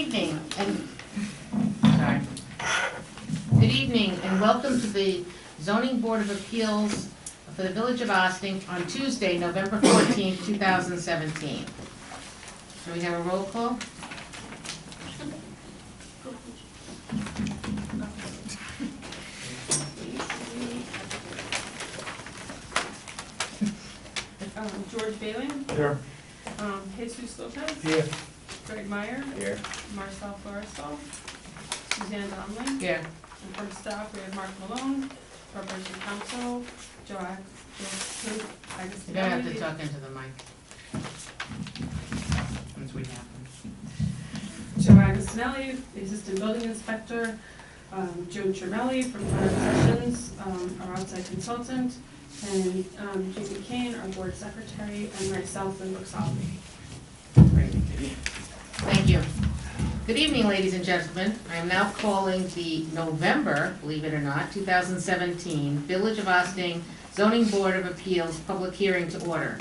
evening, and sorry. Good evening, and welcome to the Zoning Board of Appeals for the Village of Ossining on Tuesday, November 14th, 2017. Do we have a roll call? George Bailey. Here. Jesus Lopez. Here. Greg Meyer. Here. Marcel Floristo. Suzanne Donnelly. Here. And from staff, we have Mark Malone, Corporation Counsel, Joe Agostinelli. You don't have to talk into the mic. Once we have them. Joe Agostinelli, Assistant Building Inspector, Joe Tremelli from Fire Sessions, our outside consultant, and Jamie Kane, our board secretary, and myself and Brooke Solomon. Thank you. Good evening, ladies and gentlemen. I am now calling the November, believe it or not, 2017 Village of Ossining Zoning Board of Appeals public hearing to order.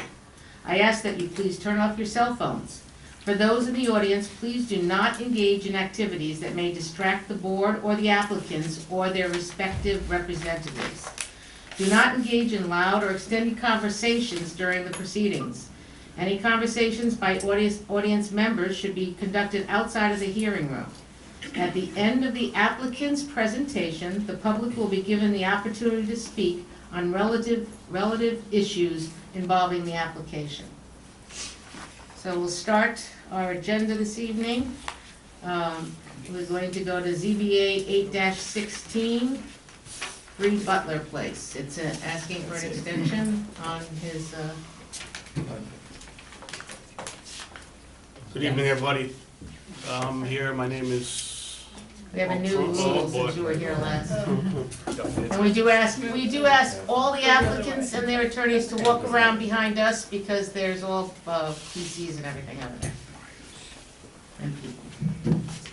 I ask that you please turn off your cell phones. For those in the audience, please do not engage in activities that may distract the board or the applicants or their respective representatives. Do not engage in loud or extended conversations during the proceedings. Any conversations by audience members should be conducted outside of the hearing room. At the end of the applicant's presentation, the public will be given the opportunity to speak on relative issues involving the application. So we'll start our agenda this evening. We're going to go to ZBA 8-16, 3 Butler Place. It's asking for an extension on his... Good evening, everybody. Here, my name is... We have a new rule boy. since you were here last. And we do ask all the applicants and their attorneys to walk around behind us because there's all PCs and everything over there.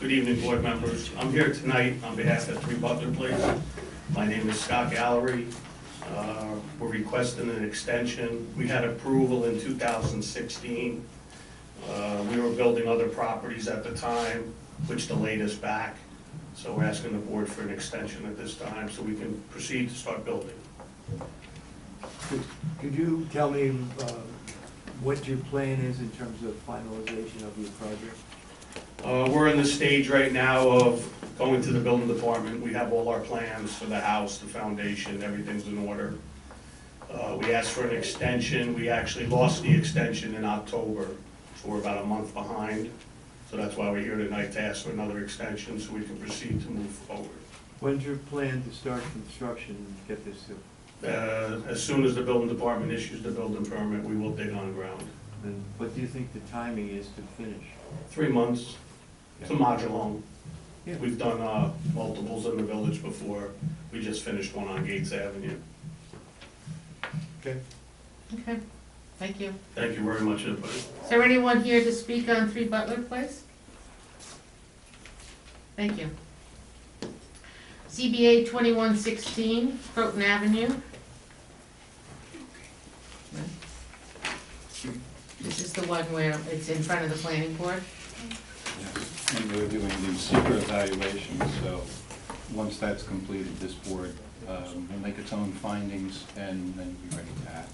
Good evening, board members. I'm here tonight on behalf of 3 Butler Place. My name is Scott Gallery. We're requesting an extension. We had approval in 2016. We were building other properties at the time, which delayed us back. So we're asking the board for an extension at this time so we can proceed to start building. Could you tell me what your plan is in terms of finalization of your project? We're in the stage right now of going to the building department. We have all our plans for the house, the foundation, everything's in order. We asked for an extension. We actually lost the extension in October, so we're about a month behind. So that's why we're here tonight to ask for another extension so we can proceed to move forward. When's your plan to start construction and get this to? As soon as the building department issues the building permit, we will dig on ground. And what do you think the timing is to finish? 3 months. It's a modular home. Yeah. We've done multiples in the village before. We just finished one on Gates Avenue. Okay. Okay, thank you. Thank you very much, everybody. Is there anyone here to speak on 3 Butler Place? Thank you. ZBA 2116, Croton Avenue. This is the one where it's in front of the planning board. Yes, and we're doing the secret evaluation, so once that's completed, this board will make its own findings and then be ready to act.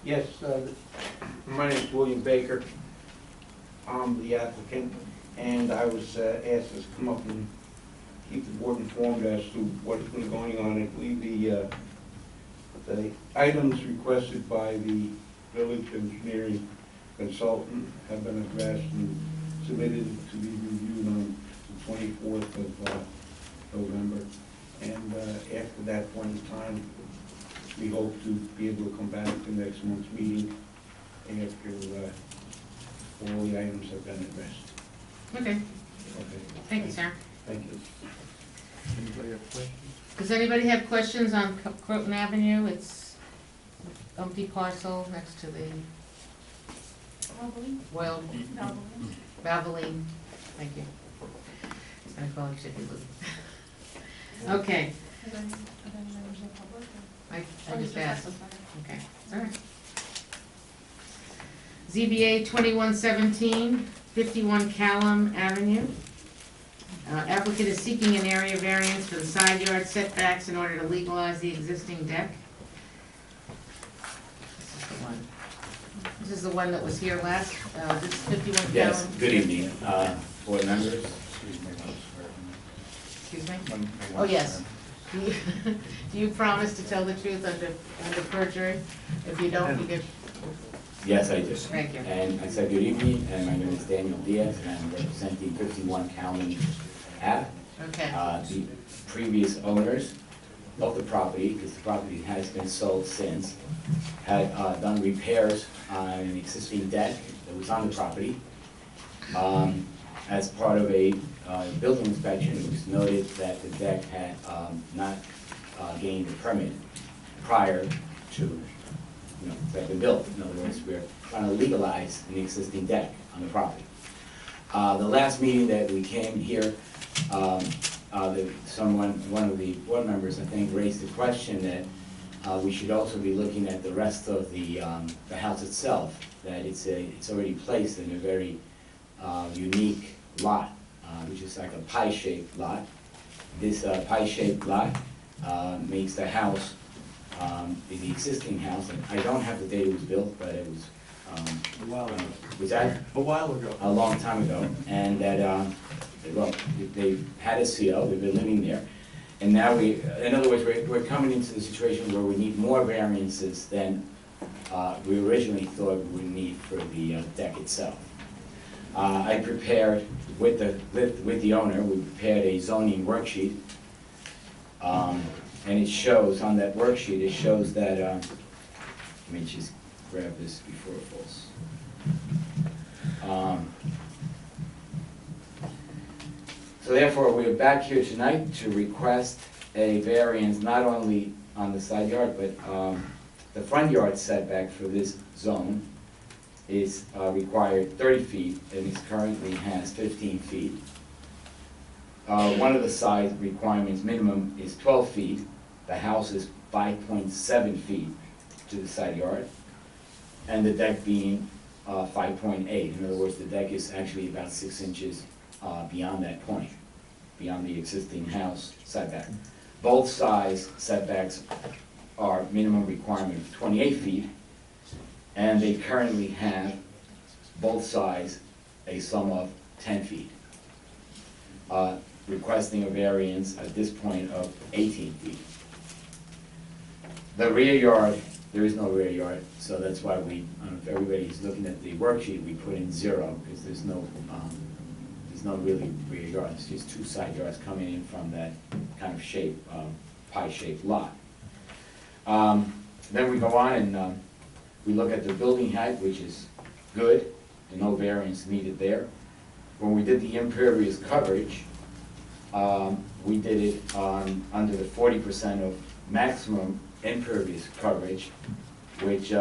Yes, my name is William Baker. I'm the applicant, and I was asked to come up and keep the board informed as to what has been going on. I believe the items requested by the village engineering consultant have been addressed and submitted to be reviewed on the 24th of November. And after that point in time, we hope to be able to come back to next month's meeting after all the items have been addressed. Okay, Okay. thank you, sir. Thank you. Anybody have questions? Does anybody have questions on Croton Avenue? It's empty parcel next to the Royal Valvoline. Thank you. I call it should be Lou. Okay. I just asked. Okay, all right. ZBA 2117, 51 Callum Avenue. Applicant is seeking an area variance for the side yard setbacks in order to legalize the existing deck. This is the one that was here last, this is 51 Callum. Yes, good evening, board members. Excuse me. Excuse me? One- Oh, yes. Do you promise to tell the truth under perjury? If you don't, you get, Yes, I do. thank you. And I said good evening, and my name is Daniel Diaz, and I'm representing 51 Calman Ave. Okay, The previous owners of the property, because the property has been sold since, had done repairs on an existing deck that was on the property. As part of a building inspection, it was noted that the deck had not gained a permit prior to, to have been built. In other words, we're trying to legalize an existing deck on the property. The last meeting that we came here, one of the board members, I think, raised the question that we should also be looking at the rest of the house itself, that it's already placed in a very unique lot, which is like a pie-shaped lot. This pie-shaped lot makes the house, the existing house, and I don't have the date it was built, but it was, A while ago. was that A while ago. a long time ago, and that, well, they've had a CO, they've been living there, and now in other words, we're coming into the situation where we need more variances than we originally thought we would need for the deck itself. I prepared, with the owner, we prepared a zoning worksheet, and it shows, on that worksheet, it shows that, let me just grab this before it falls. So therefore, we are back here tonight to request a variance not only on the side yard, but the front yard setback for this zone is required 30 feet, and it currently has 15 feet. One of the side requirements, minimum, is 12 feet. The house is 5.7 feet to the side yard, and the deck being 5.8. In other words, the deck is actually about 6 inches beyond that point, beyond the existing house setback. Both sides setbacks are minimum requirement of 28 feet, and they currently have, both sides, a sum of 10 feet. Requesting a variance at this point of 18 feet. The rear yard, there is no rear yard, so that's why we, if everybody's looking at the worksheet, we put in 0, because there's no really rear yard. It's just 2 side yards coming in from that kind of shape, pie-shaped lot. Then we go on and we look at the building height, which is good, and no variance needed there. When we did the impervious coverage, we did it under the 40% of maximum impervious coverage, which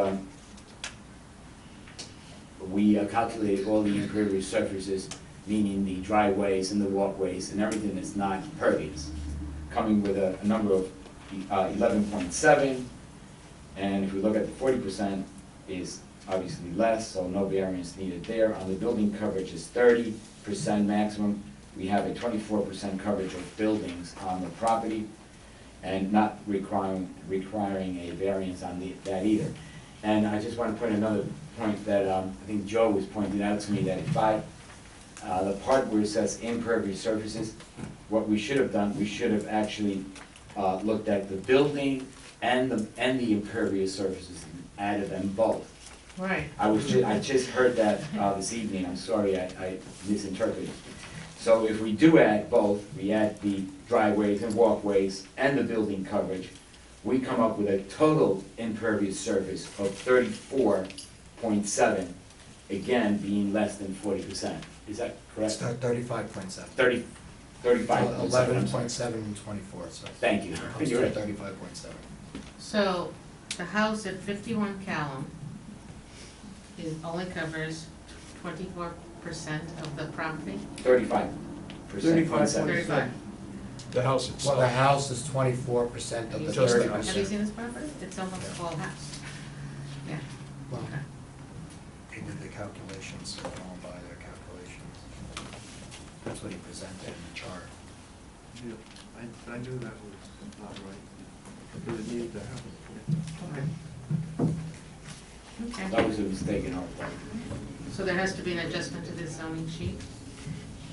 we calculated all the impervious surfaces, meaning the driveways and the walkways and everything that's not pervious, coming with a number of 11.7, and if we look at the 40%, is obviously less, so no variance needed there. On the building coverage is 30% maximum. We have a 24% coverage of buildings on the property, and not requiring a variance on that either. And I just want to put another point that I think Joe was pointing out to me, that if the part where it says impervious surfaces, what we should have done, we should have actually looked at the building and the impervious surfaces, and added them both. Right. I just heard that this evening, I'm sorry, I misinterpreted. So if we do add both, we add the driveways and walkways and the building coverage, we come up with a total impervious surface of 34.7, again, being less than 40%. Is that correct? It's 35.7. 35.7. 11.7 and 24, so. Thank you. Comes You're to right. 35.7. So, the house at 51 Callum only covers 24% of the property? 35%. 35. The house Well, itself. the house is 24% of the Just the 30%. house. Have you seen this property? It's almost a whole house. Yeah, Well, okay. into the calculations, so going by their calculations. That's what he presented in the chart. Yeah, I knew that was not right, because it needed to happen. Okay, That was a mistake in our part. so there has to be an adjustment to this zoning sheet?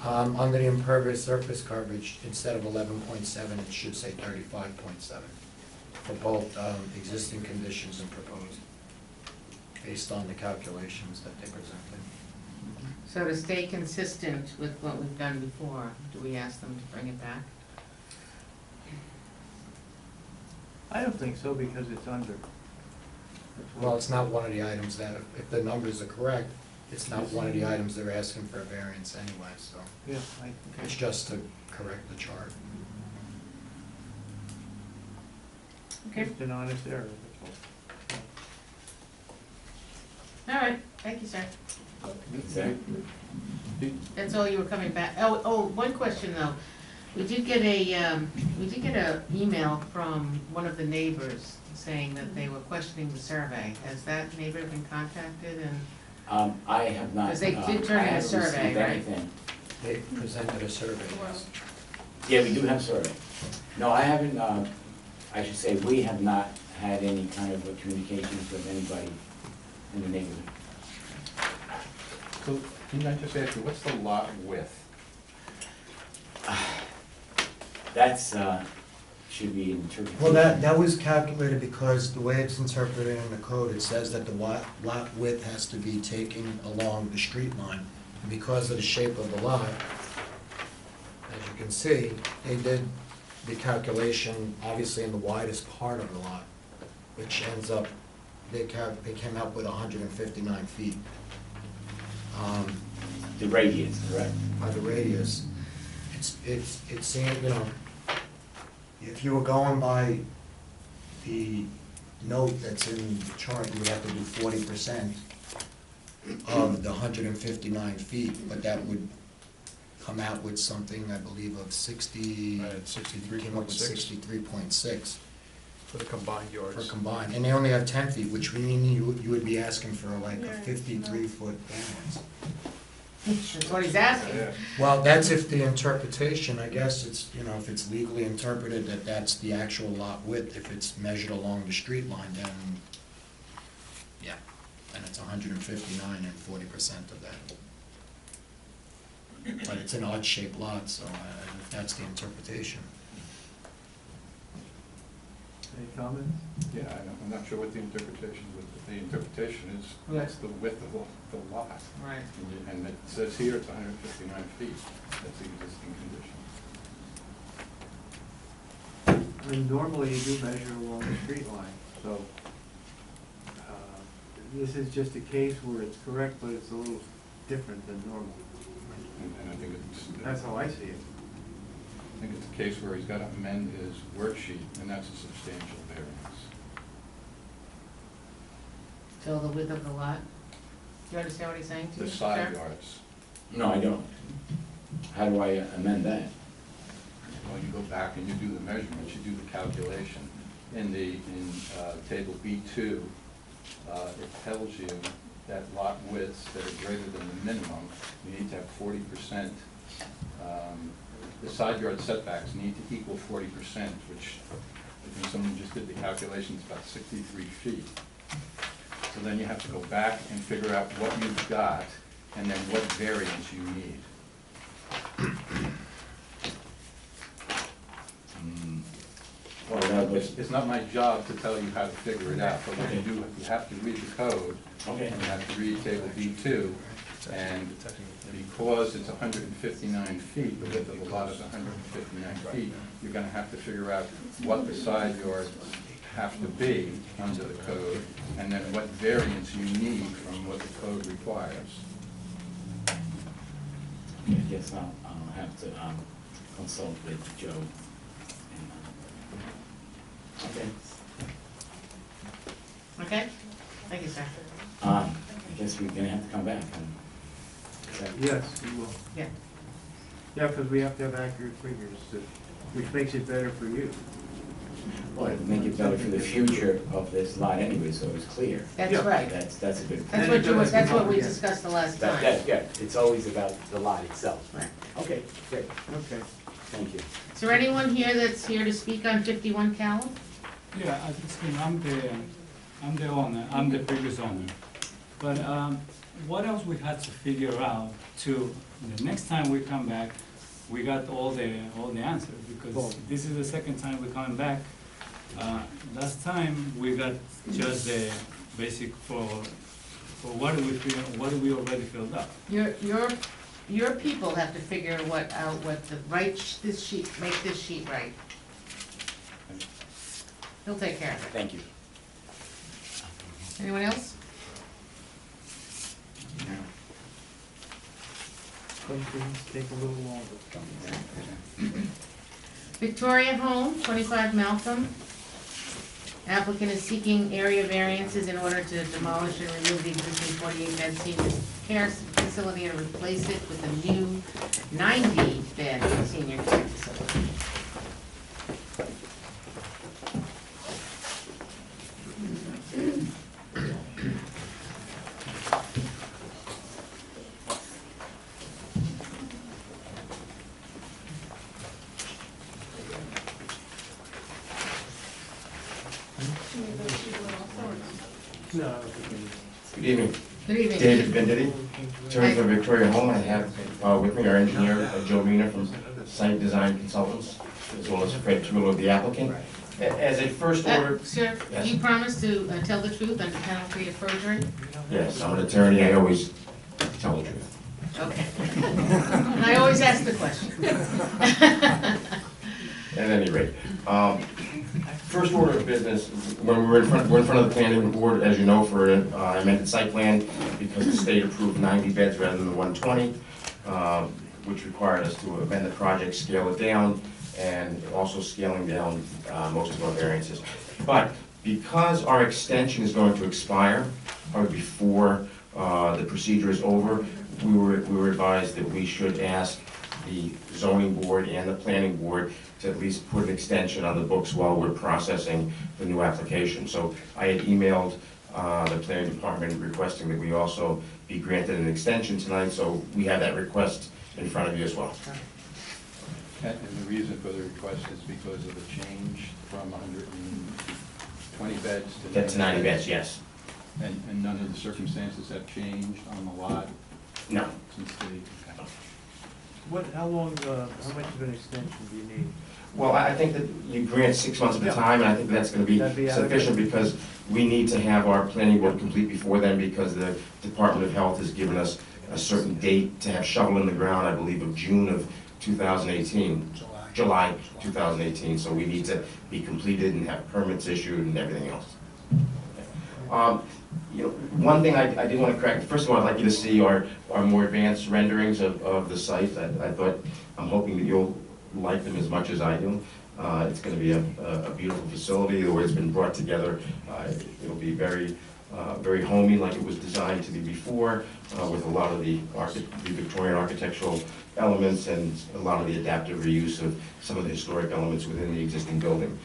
Under the impervious surface coverage, instead of 11.7, it should say 35.7 for both existing conditions and proposed, based on the calculations that they presented. So to stay consistent with what we've done before, do we ask them to bring it back? I don't think so, because it's under. That's what- Well, it's not one of the items that, if the numbers are correct, it's not one of the items they're asking for a variance anyway, so Yeah, it's just to correct the chart. Okay, Just an honest error, that's all. all right, thank you, sir. Is that- That's all you were coming back, oh, one question though. We did get a email from one of the neighbors saying that they were questioning the survey. Has that neighbor been contacted and? I have not. 'Cause they did turn in a survey, I haven't received right? anything. They presented a survey. yes. Yeah, we do have survey. No, I haven't, I should say, we have not had any kind of communications with anybody in the neighborhood. So, can I just ask you, what's the lot width? That's, should be interpreted. Well, that was calculated because the way it's interpreted in the code, it says that the lot width has to be taken along the street line. And because of the shape of the lot, as you can see, they did the calculation, obviously in the widest part of the lot, which ends up, they came out with 159 feet. The radius, correct? By the radius. It's saying, you know, if you were going by the note that's in the chart, you would have to do 40% of the 159 feet, but that would come out with something, I believe, of 60. Right, it's 63.6. Came up with 63.6 For the combined for combined, and they only have 10 feet, which would mean you would be asking for like a 53-foot variance. That's what he's asking. Well, that's if the interpretation, I guess, it's, you know, if it's legally interpreted that that's the actual lot width, if it's measured along the street line, then, yeah, then it's 159 and 40% of that. But it's an odd-shaped lot, so if that's the interpretation. Any comments? Yeah, I'm not sure what the interpretation is, but the interpretation is, Yeah. what's the width of the lot? Right. And it says here it's 159 feet, that's the existing condition. And normally you do measure along the street line, so, this is just a case where it's correct, but it's a little different than normal. And I think it's. That's how I see it. I think it's a case where he's got to amend his worksheet, and that's a substantial variance. Fill the width of the lot? Do you understand what he's saying to you, The sir? side yards, No, I don't. How do I amend that? well, you go back and you do the measurements, you do the calculation. In table B2, it tells you that lot widths that are greater than the minimum, you need to have 40%. The side yard setbacks need to equal 40%, which, I think someone just did the calculations, about 63 feet. So then you have to go back and figure out what you've got, and then what variance you need. Well, that was, It's not my job to tell you how to figure it out, but what you do, you have to read the code, okay. and you have to read table B2, and because it's 159 feet, the width of the lot is 159 feet, you're gonna have to figure out what the side yards have to be under the code, and then what variance you need from what the code requires. I guess I'll have to consult with Joe. Okay. Okay, thank you, sir. I guess we're gonna have to come back. Yes, we will. Yeah. Yeah, because we have to have accurate figures, which makes it better for you. Well, it'd make it better for the future of this lot anyway, so it's clear. That's Yeah. right. That's a good That's point. what we discussed the last time. Yeah, it's always about the lot itself. Right. Okay, great, Okay. thank you. Is there anyone here that's here to speak on 51 Callum? Yeah, I think I'm the owner, I'm the previous owner. But what else we had to figure out to, the next time we come back, we got all the answers, because this is the second time we're coming back. Last time, we got just the basic for what do we feel, what do we already filled up. Your people have to figure what the right, this sheet, make this sheet right. He'll take care of it. Thank you. Anyone else? Some things take a little longer. Victoria Home, 25 Malcolm. Applicant is seeking area variances in order to demolish and remove the existing 48-bed senior care facility and replace it with a new 90-bed senior care facility. No. Good evening. Good evening. David Venditti, attorney for Victoria Home. I have with me our engineer, Joe Rena from Site Design Consultants, as well as Fred Tulo, the applicant. As a first order, Sir, Yes. you promise to tell the truth under penalty of perjury? yes, I'm an attorney, I always tell the truth. Okay. And I always ask the question. At any rate, first order of business, when we're in front of the planning board, as you know, for an amended site plan, because the state approved 90 beds rather than the 120, which required us to amend the project, scale it down, and also scaling down most of our variances. But because our extension is going to expire, or before the procedure is over, we were advised that we should ask the zoning board and the planning board to at least put an extension on the books while we're processing the new application. So I had emailed the planning department requesting that we also be granted an extension tonight, so we have that request in front of you as well. And the reason for the request is because of the change from 120 beds to 90 That's 90 beds, yes. And none of the circumstances have changed on the lot No. since the... How long, how much of an extension do you need? Well, I think that you grant 6 months at a time, and I think that's gonna be That'd be adequate. sufficient, because we need to have our planning board complete before then, because the Department of Health has given us a certain date to have shovel in the ground, I believe of June of 2018. July 2018, so we need to be completed and have permits issued and everything else. You know, one thing I did want to correct, first of all, I'd like you to see our more advanced renderings of the site. I'm hoping that you'll like them as much as I do. It's going to be a beautiful facility, the way it's been brought together. It'll be very homey, like it was designed to be before, with a lot of the Victorian architectural elements and a lot of the adaptive reuse of some of the historic elements within the existing building.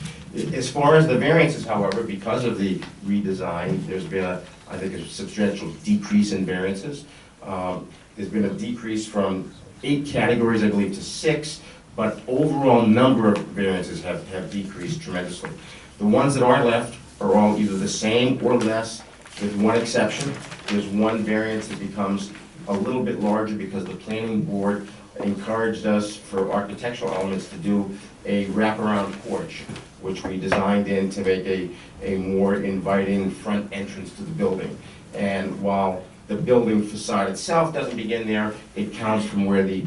As far as the variances, however, because of the redesign, there's been I think a substantial decrease in variances. There's been a decrease from 8 categories, I believe, to 6, but overall number of variances have decreased tremendously. The ones that are left are all either the same or less, with one exception. There's one variance that becomes a little bit larger because the planning board encouraged us for architectural elements to do a wraparound porch, which we designed in to make a more inviting front entrance to the building. And while the building facade itself doesn't begin there, it counts from where the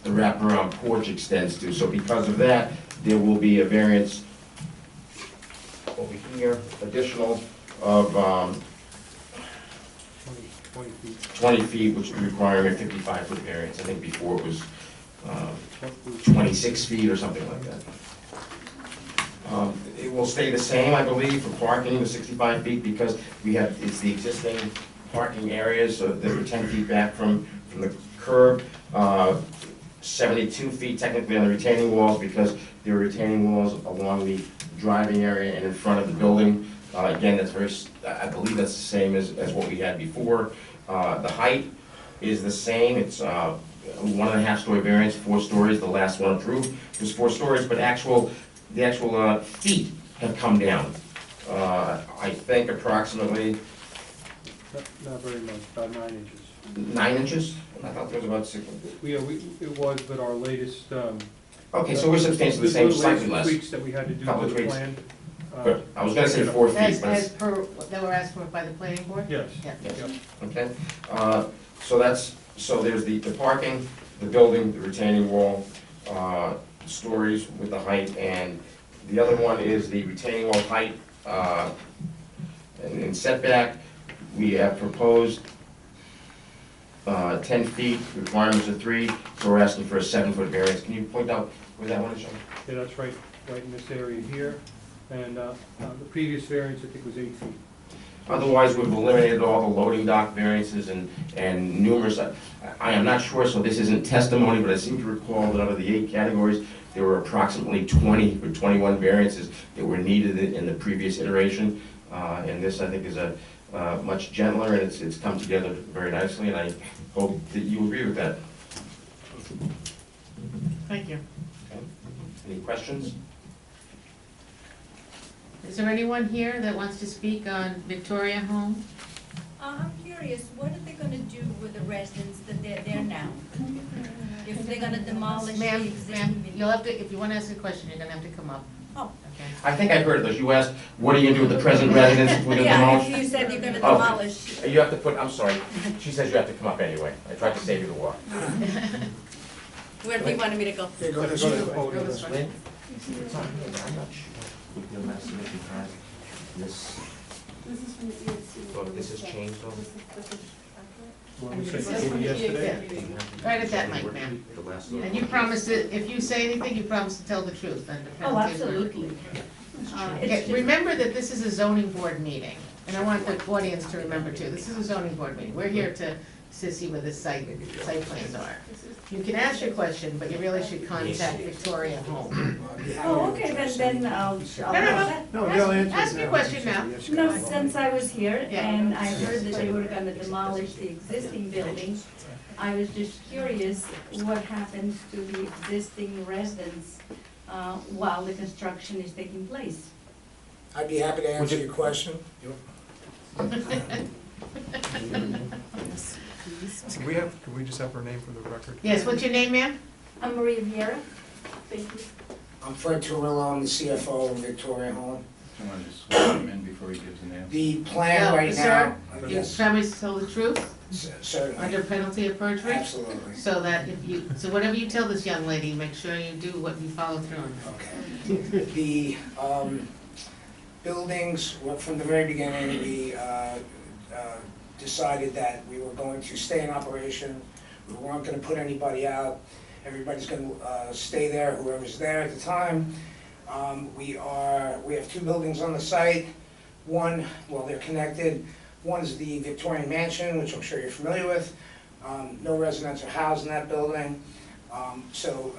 wraparound porch extends to. So because of that, there will be a variance over here, additional of 20 feet, which is requiring a 55-foot variance. I think before it was 26 feet or something like that. It will stay the same, I believe, for parking, the 65 feet, because it's the existing parking areas that are 10 feet back from the curb. 72 feet technically on the retaining walls because there are retaining walls along the driving area and in front of the building. Again, that's I believe that's the same as what we had before. The height is the same. It's 1.5 story variance, 4 stories. The last one approved was 4 stories, but the actual feet have come down. I think approximately Not very much, about 9 inches. 9 inches? I thought there was about 6. It was, but our latest, Okay, so we're substantially the same, slightly less. tweaks that we had to do Couple to of the tweaks. plan. Good. I was gonna say 4 feet, As but, per, that were asked for by the planning board? Yes. Yeah. Yep. okay. So there's the parking, the building, the retaining wall, stories with the height, and the other one is the retaining wall height, and setback. We have proposed 10 feet, requirements of 3, so we're asking for a 7-foot variance. Can you point out where that one is, Sean? Yeah, that's right in this area here. And the previous variance, I think, was 8 feet. Otherwise, we've eliminated all the loading dock variances and numerous, I am not sure, so this isn't testimony, but I seem to recall that out of the 8 categories, there were approximately 20 or 21 variances that were needed in the previous iteration. And this, I think, is a much gentler, and it's come together very nicely, and I hope that you agree with that. Thank you. Okay. Any questions? Is there anyone here that wants to speak on Victoria Home? I'm curious, what are they gonna do with the residents that they're there now? If they're gonna demolish the Ma'am, existing. you'll have to, if you want to ask a question, you're gonna have to come up. Oh. Okay. I think I've heard this. You asked, what are you gonna do with the present residents if we're gonna Yeah, demolish? you said you're gonna Oh. demolish. You have to put, I'm sorry, she says you have to come up anyway. I tried to save you the walk. Where do you want me to go? Go to the podium. Go this way. It's on here, but I'm not sure. You'll mess with it because this, This is from the ESC. look, this has changed though. When we This said one? yesterday, Right at that mic, ma'am. And you promise to, if you say anything, you promise to tell the truth under Oh, penalty of absolutely. Okay, remember that this is a zoning board meeting, and I want the audience to remember too, this is a zoning board meeting. We're here to see where the site plans are. You can ask your question, but you really should contact Victoria Home. Oh, okay, then I'll. No, they'll answer. Ask your question now. No, since I was here Yeah. and I heard that they were gonna demolish the existing buildings, I was just curious what happens to the existing residents while the construction is taking place. I'd be happy to answer your question. Can we just have her name for the record? Yes, what's your name, ma'am? I'm Maria Vieira. Thank you. I'm Fred Turillo, I'm the CFO of Victoria Home. Do you want to just swear him in before he gives the name? The plan right Sir, now, you yes, promise to tell the truth certainly, under penalty of perjury? absolutely. So that if you, so whatever you tell this young lady, make sure you do what you follow through on. Okay. The buildings, from the very beginning, we decided that we were going to stay in operation. We weren't gonna put anybody out. Everybody's gonna stay there, whoever's there at the time. We have 2 buildings on the site. One, well, they're connected. One's the Victorian Mansion, which I'm sure you're familiar with. No residents are housed in that building. So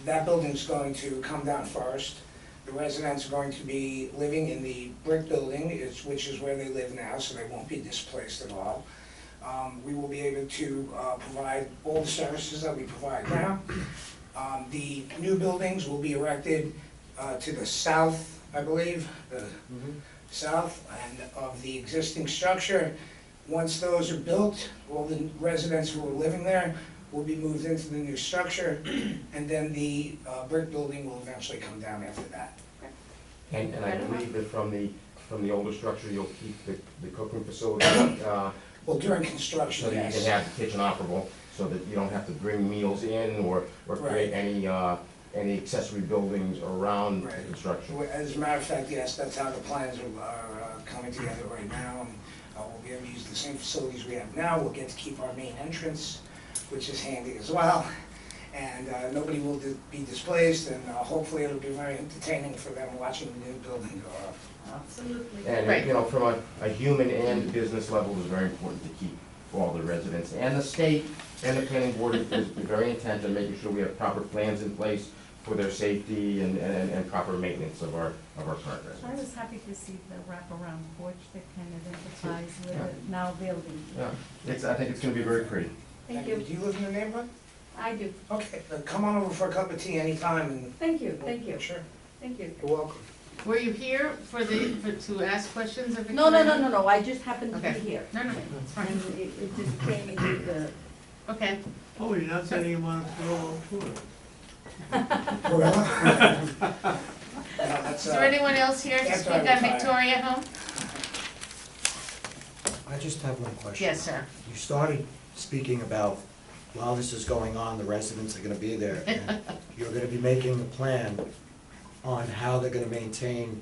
that building's going to come down first. The residents are going to be living in the brick building, which is where they live now, so they won't be displaced at all. We will be able to provide all the services that we provide now. The new buildings will be erected to the south, I believe, the south and of the existing structure. Once those are built, all the residents who are living there will be moved into the new structure, and then the brick building will eventually come down after that. And I believe that from the older structure, you'll keep the cooking facility, Well, during so construction, that you yes. can have the kitchen operable, so that you don't have to bring meals in or create any accessory buildings around the Right. construction. As a matter of fact, yes, that's how the plans are coming together right now. And we'll be able to use the same facilities we have now. We'll get to keep our main entrance, which is handy as well. And nobody will be displaced, and hopefully it'll be very entertaining for them watching the new building go up. Absolutely. And, Right. you know, from a human and business level, it's very important to keep all the residents and the state And the planning board is very intent on making sure we have proper plans in place for their safety and proper maintenance of our current I residents. was happy to see the wraparound porch that kind of emphasized with the now building. Yeah, I think it's gonna be very pretty. Thank you. Do you live in the neighborhood? I do. Okay, then come on over for a cup of tea anytime and. Thank you, thank you, Sure, thank you. you're welcome. Were you here to ask questions of No, Victoria? I just happened to be Okay. here. No, it's And fine. it just came into the, Okay. Oh, you're not sending him on a tour? Is there anyone else here to After speak I on retire. Victoria Home? I just have one question. Yes, sir. You started speaking about, while this is going on, the residents are gonna be there, and you're gonna be making a plan on how they're gonna maintain,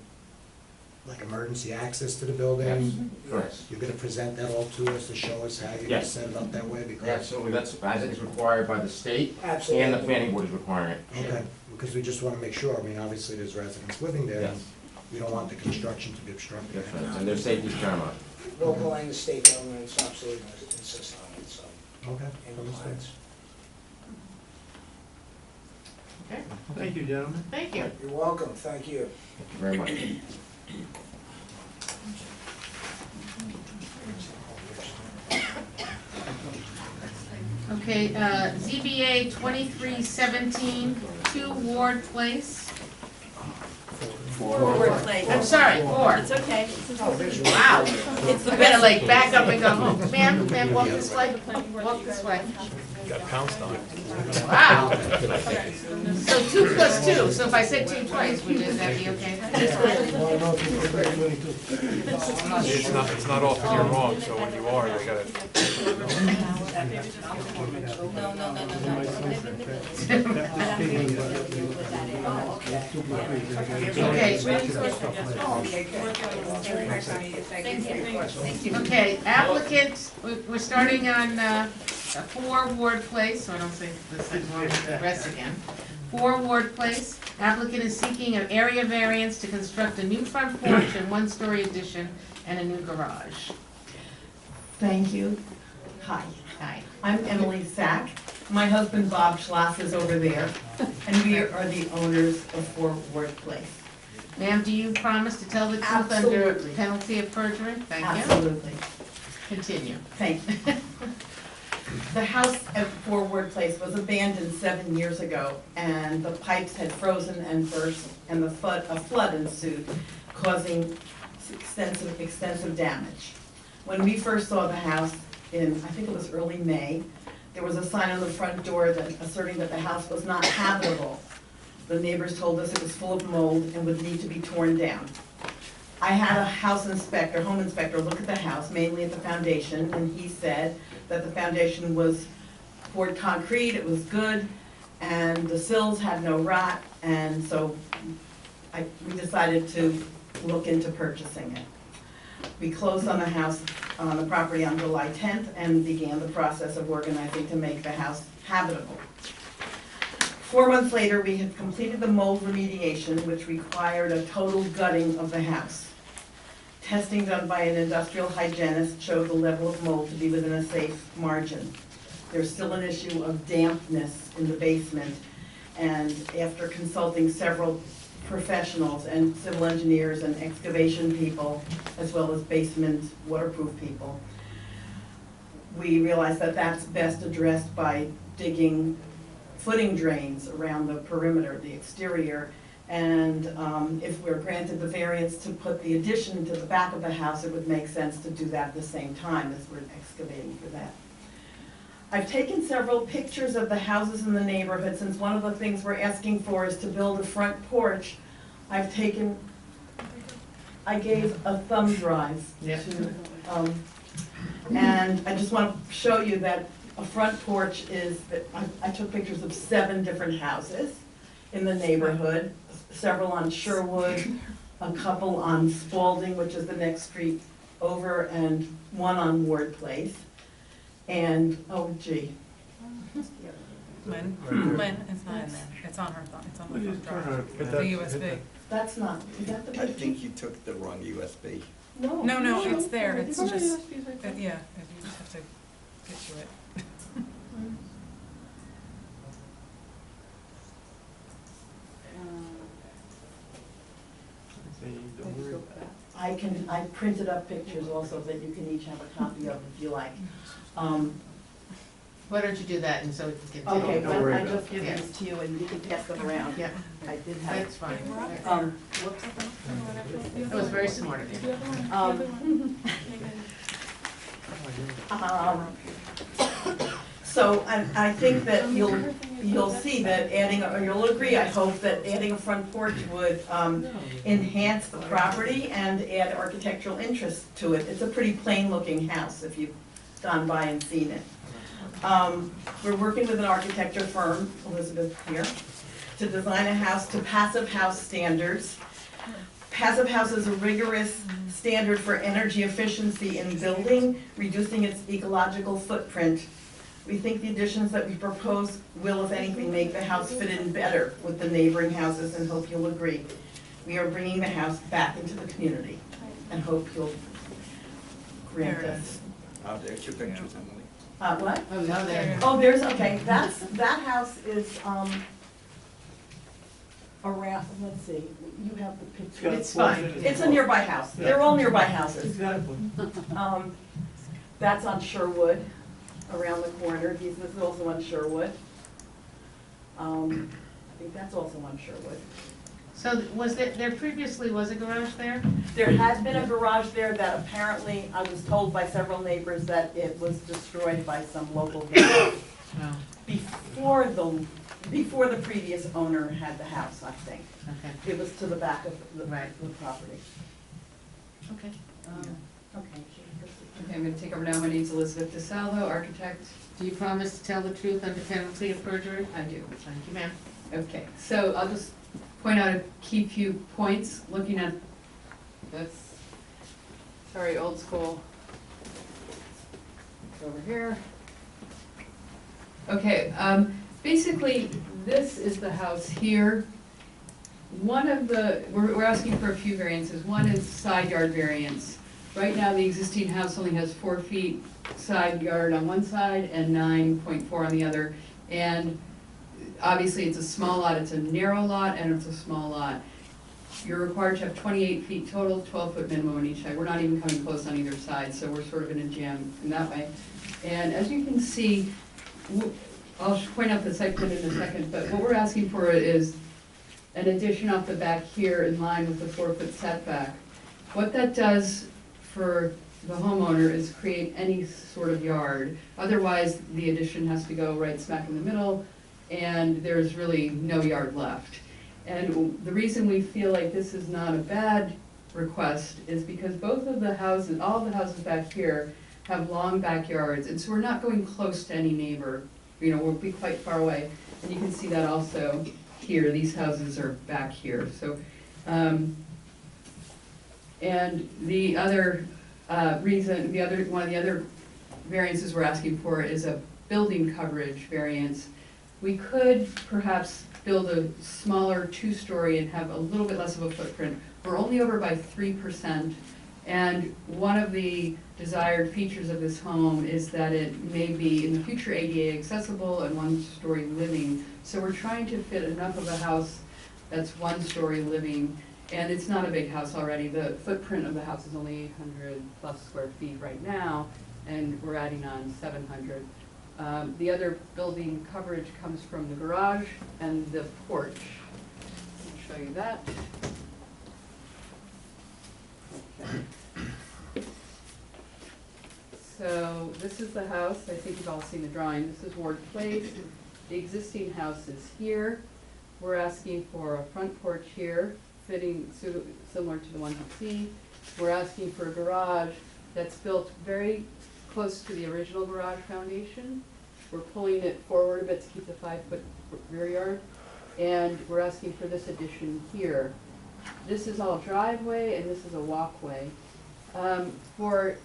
like, emergency access to the building. Correct. You're gonna present that all to us to show us how you're gonna Yes. set it up that way, because, Absolutely, that's, I think it's required by the state, Absolutely. and the planning board is requiring it. okay, because we just wanna make sure, I mean, obviously, there's residents living there, and Yes. we don't want the construction to be obstructed. That's right, and their safety is paramount. Local and the state governments absolutely insist on it, so, Okay, in understood. compliance. Okay, Thank you, gentlemen. thank you. You're welcome, thank you. Thank you very much. Okay, ZBA 2317, 2 Ward Place. forward place. I'm sorry, 4. It's okay. Wow. I better like back up and go home. Ma'am, walk this way. Walk this way. Got pounced on. Wow. So 2 plus 2, so if I said 2 twice, would that be okay? It's not often you're wrong, so when you are, you gotta. Okay, applicant, we're starting on 4 Ward Place, so I don't think this is wrong with the rest again. 4 Ward Place, applicant is seeking an area variance to construct a new front porch and 1-story addition and a new garage. Thank you. Hi, Hi. I'm Emily Sack. My husband Bob Schloss is over there, and we are the owners of 4 Ward Place. Ma'am, do you promise to tell the truth under Absolutely. penalty of perjury? Thank you. Absolutely. Continue. Thank you. The house at 4 Ward Place was abandoned 7 years ago, and the pipes had frozen and burst, and a flood ensued, causing extensive damage. When we first saw the house in, I think it was early May, there was a sign on the front door that asserting that the house was not habitable. The neighbors told us it was full of mold and would need to be torn down. I had a home inspector, look at the house, mainly at the foundation, and he said that the foundation was poured concrete, it was good, and the sills had no rot, and so we decided to look into purchasing it. We closed on the house, on the property on July 10th, and began the process of organizing to make the house habitable. 4 months later, we had completed the mold remediation, which required a total gutting of the house. Testing done by an industrial hygienist showed the level of mold to be within a safe margin. There's still an issue of dampness in the basement, and after consulting several professionals and civil engineers and excavation people, as well as basement waterproof people, we realized that that's best addressed by digging footing drains around the perimeter, the exterior, and if we're granted the variance to put the addition to the back of the house, it would make sense to do that at the same time as we're excavating for that. I've taken several pictures of the houses in the neighborhood, since one of the things we're asking for is to build a front porch. I gave a thumb drive to, and I just want to show you that a front porch is, I took pictures of 7 different houses in the neighborhood, several on Sherwood, a couple on Spalding, which is the next street over, and 1 on Ward Place. And, oh gee. Lynn, it's not in there, it's on her thumb, it's on the thumb drive, Hit the that- USB. That's not, is that the I picture? think you took the wrong USB. No, it's there, it's It's just, USB right there. yeah, you just have to get to it. I printed up pictures also that you can each have a copy of if you like. Why don't you do that, and so we can continue? Okay, Don't worry I about just give it. these to you and you can pass them around. Yeah, I did have. that's fine. Whoops. That was very smart of you. So I think that you'll see that adding, or you'll agree, I hope, that adding a front porch would enhance the property and add architectural interest to it. It's a pretty plain looking house if you've gone by and seen it. We're working with an architecture firm, Elizabeth here, to design a house to passive house standards. Passive house is a rigorous standard for energy efficiency in building, reducing its ecological footprint. We think the additions that we propose will, if anything, make the house fit in better with the neighboring houses and hope you'll agree. We are bringing the house back into the community and hope you'll grant us. There's your pictures, Emily. What? Oh, no, there. Oh, there's, okay, that house is, around, let's see, you have the picture. It's fine. It's a nearby house. They're all nearby houses. Exactly. That's on Sherwood, around the corner. This is also on Sherwood. I think that's also on Sherwood. So was there previously was a garage there? There had been a garage there that apparently, I was told by several neighbors that it was destroyed by some local vendor. No. Before the previous owner had the house, I think. Okay. It was to the back of the Right. property. Okay. Okay. Okay, I'm gonna take over now. My name's Elizabeth DeSalvo, architect. Do you promise to tell the truth under penalty of perjury? I do. Thank you, ma'am. Okay, so I'll just point out a key few points, looking at this, sorry, old school. Over here. Okay, basically, this is the house here. One of the, we're asking for a few variances. One is side yard variance. Right now, the existing house only has 4 feet side yard on one side and 9.4 on the other. And obviously, it's a small lot, it's a narrow lot, and it's a small lot. You're required to have 28 feet total, 12-foot minimum on each side. We're not even coming close on either side, so we're sort of in a jam in that way. And as you can see, I'll point out the site plan in a second, but what we're asking for is an addition off the back here in line with the 4-foot setback. What that does for the homeowner is create any sort of yard. Otherwise, the addition has to go right smack in the middle, and there's really no yard left. And the reason we feel like this is not a bad request is because both of the houses, all of the houses back here have long backyards, and so we're not going close to any neighbor. You know, we'll be quite far away. And you can see that also here, these houses are back here. So, and the other reason, one of the other variances we're asking for is a building coverage variance. We could perhaps build a smaller 2-story and have a little bit less of a footprint. We're only over by 3%, and one of the desired features of this home is that it may be in the future ADA accessible and 1-story living. So we're trying to fit enough of a house that's 1-story living, and it's not a big house already. The footprint of the house is only 800 plus square feet right now, and we're adding on 700. The other building coverage comes from the garage and the porch. I'll show you that. Okay. So this is the house. I think you've all seen the drawing. This is Ward Place. The existing house is here. We're asking for a front porch here, fitting similar to the one you see. We're asking for a garage that's built very close to the original garage foundation. We're pulling it forward a bit to keep the 5-foot rear yard. And we're asking for this addition here. This is all driveway and this is a walkway. For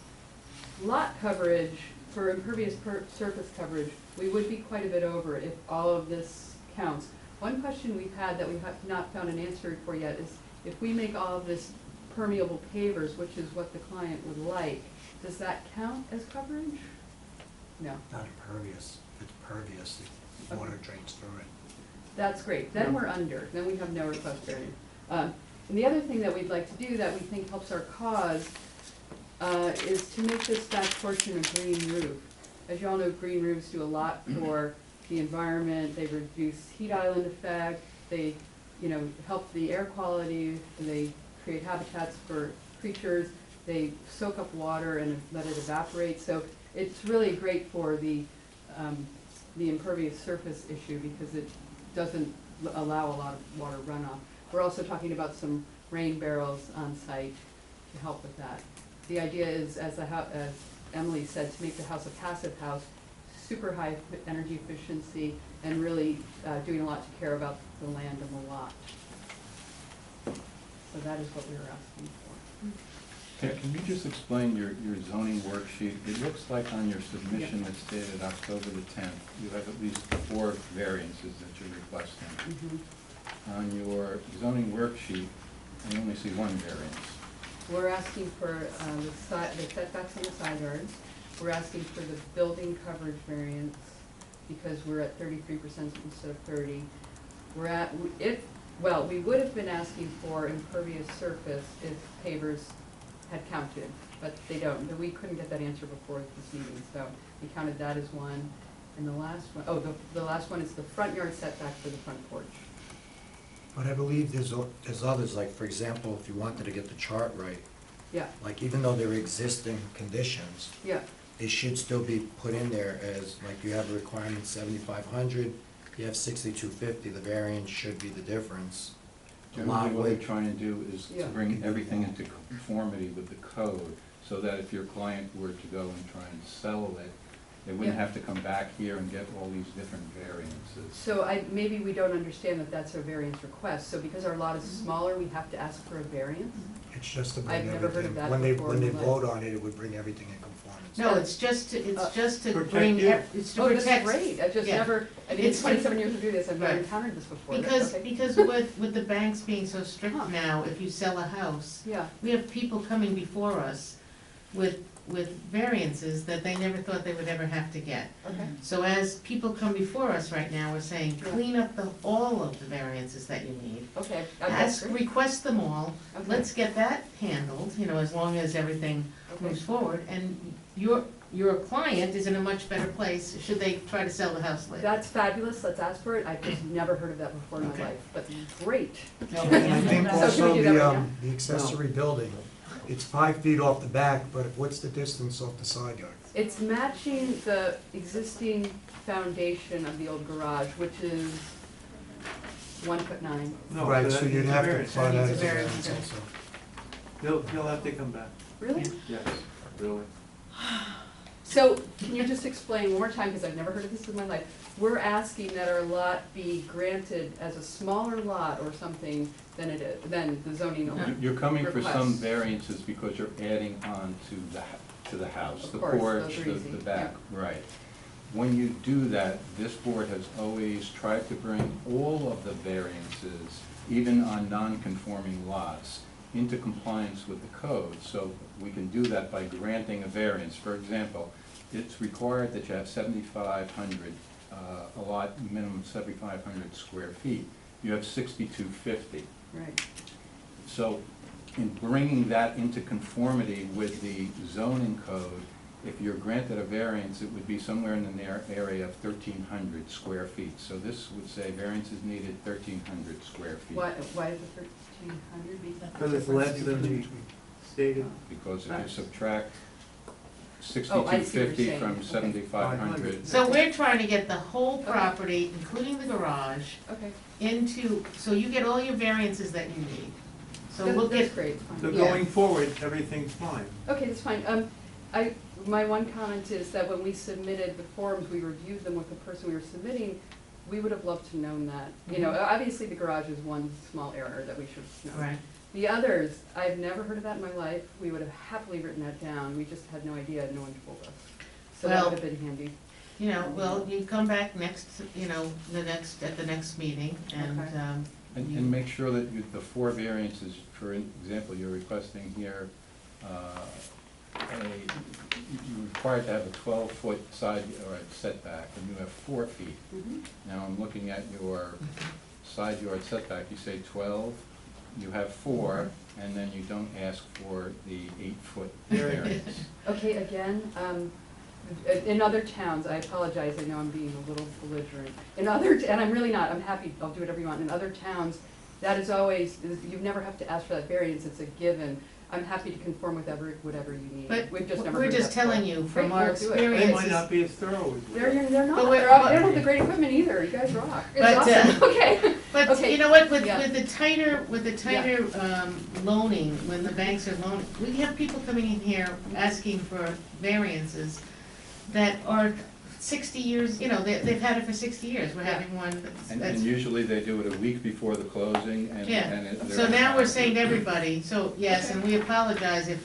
lot coverage, for impervious surface coverage, we would be quite a bit over if all of this counts. One question we've had that we have not found an answer for yet is if we make all of this permeable pavers, which is what the client would like, does that count as coverage? No. Not impervious. If it's pervious, the water drains through it. That's great, then we're under, then we have no request variance. And the other thing that we'd like to do that we think helps our cause is to make this back portion a green roof. As you all know, green roofs do a lot for the environment, they reduce heat island effect, they, help the air quality, they create habitats for creatures, they soak up water and let it evaporate, so it's really great for the impervious surface issue because it doesn't allow a lot of water runoff. We're also talking about some rain barrels on site to help with that. The idea is, as Emily said, to make the house a passive house, super high energy efficiency, and really doing a lot to care about the land and the lot. So that is what we were asking for. Okay, can you just explain your zoning worksheet? It looks like on your submission that's dated October the 10th, you have at least 4 variances that you're requesting. On your zoning worksheet, I only see 1 variance. We're asking for the setbacks on the side yards. We're asking for the building coverage variance because we're at 33% instead of 30. We would have been asking for impervious surface if pavers had counted, but they don't. But we couldn't get that answer before this meeting, so we counted that as 1. And the last one, the last one is the front yard setback for the front porch. But I believe there's others, like, for example, if you wanted to get the chart right, Yeah, like, even though they're existing conditions, yeah. they should still be put in there as, like, you have a requirement 7,500, you have 6,250, the variance should be the difference. Generally, what we're trying to do is to Yeah. bring everything into conformity with the code, so that if your client were to go and try and sell it, they wouldn't Yeah. have to come back here and get all these different variances. So maybe we don't understand that that's a variance request. So because our lot is smaller, we have to ask for a variance? It's just to I've bring never heard of everything, that when they before in my life. vote on it, it would bring everything in conformance. No, it's just to Protect bring, you. it's to Oh, that's protect. great. I've just yeah. never, in It's 27 years of doing this, I've never Right. encountered this before. That's Because, okay. because with the banks being so strict Huh. now, if you sell a house, Yeah, we have people coming before us with variances that they never thought they would ever have to get. okay. So as people come before us right now, we're saying, Yeah. clean up all of the variances that you need. Okay. That's Ask, great. request them all, Okay. let's get that handled, as long as everything Okay. moves forward. And your client is in a much better place, should they try to sell the house later. That's fabulous. Let's ask for it. I've just never heard of that before in my Okay. life, but great. And I think So can we also do that right now? the accessory building, it's 5 feet off the back, but what's the distance off the side yard? It's matching the existing foundation of the old garage, which is 1'9". No, Right, that so you'd needs a have to variance. apply that Needs a as a variance, variance okay. also. He'll have to come back. Really? Yes, really. So, can you just explain one more time, because I've never heard of this in my life. We're asking that our lot be granted as a smaller lot or something than the zoning You're coming for some requests. variances because you're adding on to the house, Of the course, porch, those are easy, the back, right. When you do that, this board has always tried to bring all of the variances, even on non-conforming lots, into compliance with the code. So we can do that by granting a variance. For example, it's required that you have 7,500, a lot minimum 7,500 square feet. You have 6,250. Right. So in bringing that into conformity with the zoning code, if you're granted a variance, it would be somewhere in the area of 1,300 square feet. So this would say variance is needed 1,300 square feet. Why is it 1,300? Because it's less than the stated. Because if you subtract Oh, I see what you're 6,250 saying. from Okay. 7,500. So we're trying to get the whole property, including the garage, Okay. so you get all your variances that you need. So we'll That's get, great. Fine. So Yeah. going forward, everything's fine. Okay, that's fine. My one comment is that when we submitted the forms, we reviewed them with the person we were submitting, we would have loved to known that. Obviously the garage is one small error that we should have known. right. The others, I've never heard of that in my life. We would have happily written that down. We just had no idea, no one told us. So that Well- would have been handy. Well, you come back next, at the next meeting, and, Okay. And make sure that the 4 variances, for example, you're requesting here, you're required to have a 12-foot side yard setback, and you have 4 feet. Now, I'm looking at your side yard setback, you say 12, you have 4, and then you don't ask for the 8-foot variance. Okay, again, in other towns, I apologize, I know I'm being a little belligerent. In other, and I'm really not, I'm happy, I'll do whatever you want. In other towns, that is always, you never have to ask for that variance, it's a given. I'm happy to conform with whatever you need. But We've just never we're heard just that before. telling you from Great, our we'll do it. They experiences. might not be as thorough as we are. They're not, But they don't have the great equipment either, you guys rock. It's But, awesome, okay. But Okay. you know what, with Yeah. the tighter loaning, when the banks are loaning, we have people coming in here asking for variances that are 60 years, you know, they've had it for 60 years. We're having one And that's. usually they do it a week before the closing, and Yeah, they're so now we're unhappy. saying to everybody, so yes, and we apologize if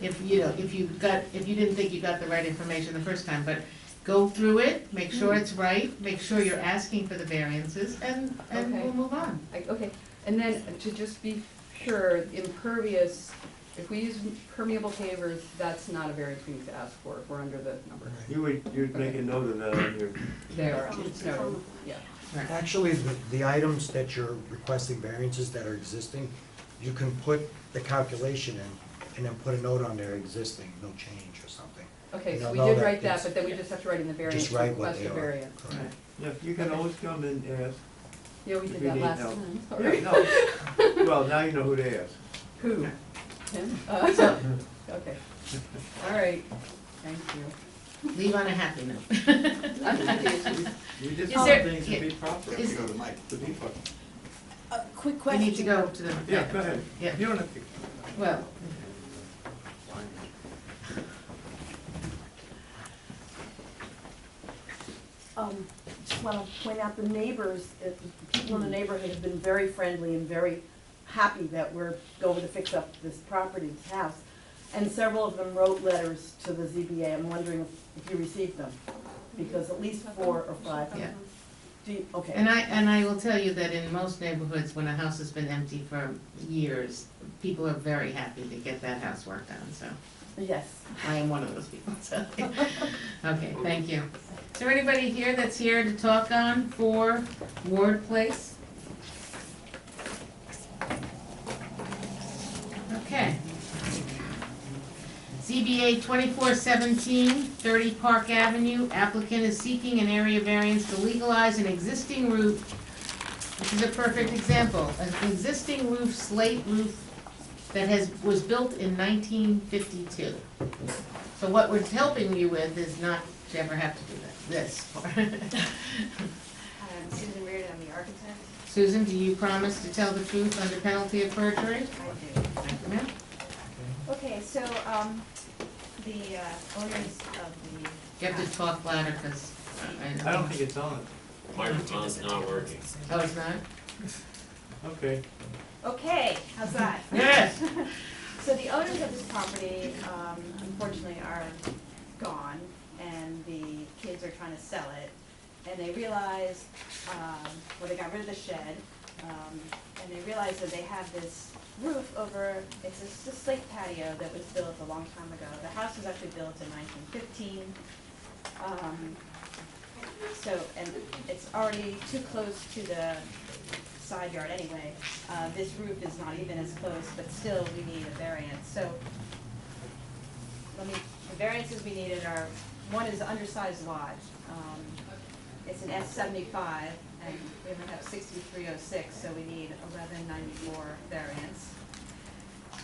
you didn't think you got the right information the first time, but go through it, make sure it's right, make sure you're asking for the variances, and Okay. we'll move on. Okay, and then to just be sure, impervious, if we use permeable pavers, that's not a variance we need to ask for if we're under the number. You'd make a note of that on your. They are, it's noted, yeah. Actually, the items that you're requesting variances that are existing, you can put the calculation in and then put a note on there, existing, no change or something. Okay, so They'll we know did that write that, it's- but then we just have to write in the variance, Just write what request they a are. variance. Correct. Yeah, you can always come and ask. Yeah, we if did you that need last help. time, Yeah, sorry. no. Well, now you know who to ask. Who? Him? Okay, all right, thank you. Leave on a happy note. I'm happy. You just Is want there- things to be yeah, proper. is- Go to Mike, to be proper. Quick We question. need to go to the. Yeah, go ahead. Yeah. You don't have to. Well, Just want to point out the neighbors, people in the neighborhood have been very friendly and very happy that we're going to fix up this property, this house. And several of them wrote letters to the ZBA. I'm wondering if you received them, because at least 4 or 5. yeah. Do you, okay. And I will tell you that in most neighborhoods, when a house has been empty for years, people are very happy to get that house worked on, so. Yes. I am one of those people, so. Okay, thank you. Is there anybody here that's here to talk on for Ward Place? Okay. ZBA 2417, 30 Park Avenue. Applicant is seeking an area variance to legalize an existing roof. This is a perfect example. An existing roof, slate roof, that was built in 1952. So what we're helping you with is not to ever have to do this. Susan Reardon, I'm the architect. Susan, do you promise to tell the truth under penalty of perjury? I do. Thank you, ma'am. Okay, so, the owners of the. You have to talk louder, because I don't think it's on. Microphone's not working. Oh, it's not? Okay. Okay, how's that? Yes. So the owners of this property, unfortunately are gone, and the kids are trying to sell it. And they realized, well, they got rid of the shed, and they realized that they have this roof over, it's a slate patio that was built a long time ago. The house was actually built in 1915. So, and it's already too close to the side yard anyway. This roof is not even as close, but still we need a variance. So, the variances we needed are, one is undersized lot. It's an S75, and we only have 6306, so we need 1194 variance.